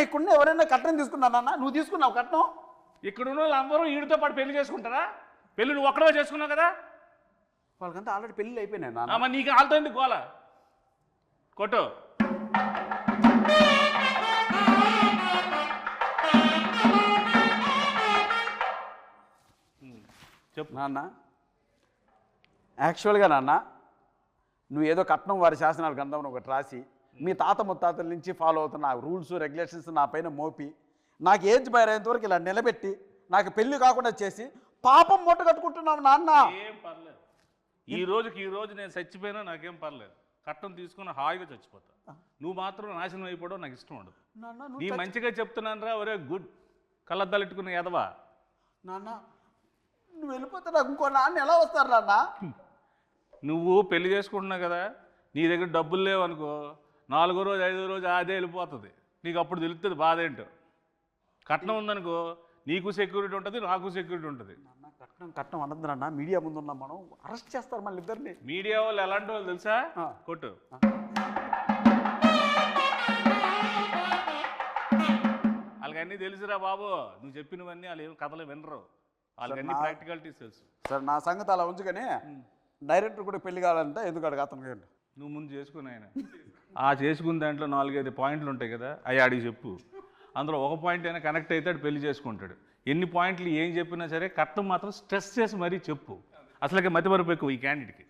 ఇక్కడ ఎవరైనా కట్నం తీసుకున్నానన్నా? నువ్వు తీసుకున్నావు కట్నం? ఇక్కడ ఉన్న వాళ్ళందరూ వీడితో పాటు పెళ్లి చేసుకుంటారా? పెళ్లి నువ్వు ఒక్కడే చేసుకున్నావు కదా. వాళ్ళకంతా ఆల్రెడీ పెళ్ళి అయిపోయినాయి నాన్న. మరి నీకు వాళ్ళతో ఎందుకు గోల? కొట్టు. చెప్పు నాన్న, యాక్చువల్గా నాన్న, నువ్వు ఏదో కట్నం వారి శాసనాల గ్రంథం ఒకటి రాసి మీ తాత ముత్తాతల నుంచి ఫాలో అవుతున్న రూల్స్ రెగ్యులేషన్స్ నా పైన మోపి నాకు ఏజ్ బయరేంత వరకు ఇలా నిలబెట్టి నాకు పెళ్లి కాకుండా చేసి పాపం మూట కట్టుకుంటున్నావు నాన్న. ఏం పర్లేదు, ఈ రోజు నేను చచ్చిపోయినా నాకేం పర్లేదు. కట్నం తీసుకుని హాయిగా చచ్చిపోతా. నువ్వు మాత్రం నాశనం అయిపోవడం నాకు ఇష్టం ఉండదు. నీ మంచిగా చెప్తున్నాను రా, ఒరే గుడ్ కళ్ళద్దలెట్టుకున్న ఎదవా. నాన్న, నువ్వు వెళ్ళిపోతే నాకు ఇంకో నాన్న ఎలా వస్తారు నాన్న? నువ్వు పెళ్లి చేసుకుంటున్నావు కదా, నీ దగ్గర డబ్బులు లేవనుకో, 4వ రోజు 5వ రోజు అదే వెళ్ళిపోతుంది. నీకు అప్పుడు తెలుస్తుంది బాధ ఏంటో. కట్నం ఉందనుకో, నీకు సెక్యూరిటీ ఉంటుంది, నాకు సెక్యూరిటీ ఉంటుంది. కట్నం అనద్దు నాన్న, మీడియా ముందు ఉన్నాం మనం, అరెస్ట్ చేస్తారు మళ్ళీ ఇద్దరిని. మీడియా వాళ్ళు ఎలాంటి వాళ్ళు తెలుసా? కొట్టు. వాళ్ళకన్నీ తెలుసురా బాబు, నువ్వు చెప్పినవన్నీ వాళ్ళు ఏం కథలు వినరు, వాళ్ళకన్నీ ప్రాక్టికాలిటీస్ తెలుసు. సరే, నా సంగతి అలా ఉంచుకొని డైరెక్టర్ కూడా పెళ్లి కావాలంటే ఎందుకు అడగ అతను? నువ్వు ముందు చేసుకుని ఆయన ఆ చేసుకున్న దాంట్లో 4-5 పాయింట్లు ఉంటాయి కదా, అవి అడిగి చెప్పు. అందులో ఒక పాయింట్ అయినా కనెక్ట్ అవుతాడు, పెళ్లి చేసుకుంటాడు. ఎన్ని పాయింట్లు ఏం చెప్పినా సరే కట్నం మాత్రం స్ట్రెస్ చేసి మరీ చెప్పు. అసలుకే మతిమరుపు ఎక్కువ ఈ క్యాండిడేట్కి.